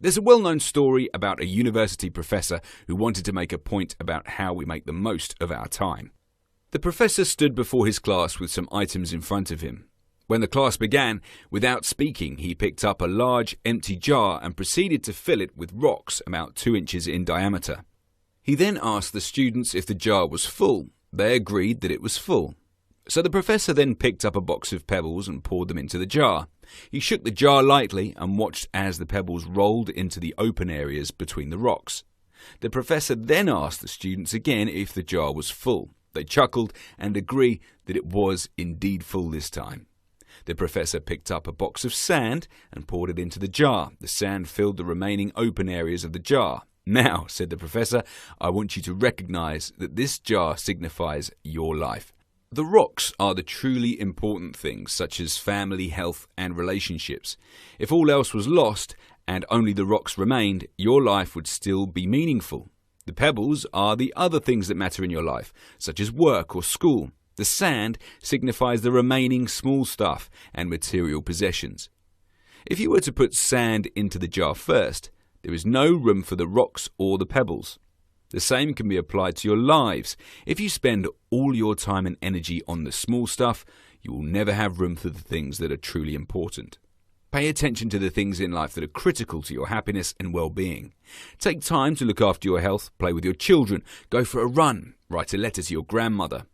There's a well-known story about a university professor who wanted to make a point about how we make the most of our time. The professor stood before his class with some items in front of him. When the class began, without speaking, he picked up a large, empty jar and proceeded to fill it with rocks about 2 inches in diameter. He then asked the students if the jar was full. They agreed that it was full. So the professor then picked up a box of pebbles and poured them into the jar. He shook the jar lightly and watched as the pebbles rolled into the open areas between the rocks. The professor then asked the students again if the jar was full. They chuckled and agreed that it was indeed full this time. The professor picked up a box of sand and poured it into the jar. The sand filled the remaining open areas of the jar. "Now," said the professor, "I want you to recognize that this jar signifies your life. The rocks are the truly important things, such as family, health, and relationships. If all else was lost and only the rocks remained, your life would still be meaningful. The pebbles are the other things that matter in your life, such as work or school. The sand signifies the remaining small stuff and material possessions. If you were to put sand into the jar first, there is no room for the rocks or the pebbles. The same can be applied to your lives. If you spend all your time and energy on the small stuff, you will never have room for the things that are truly important. Pay attention to the things in life that are critical to your happiness and well-being. Take time to look after your health, play with your children, go for a run, write a letter to your grandmother.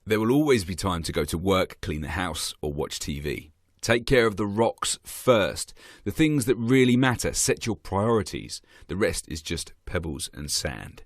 There will always be time to go to work, clean the house, or watch TV. Take care of the rocks first. The things that really matter, set your priorities. The rest is just pebbles and sand.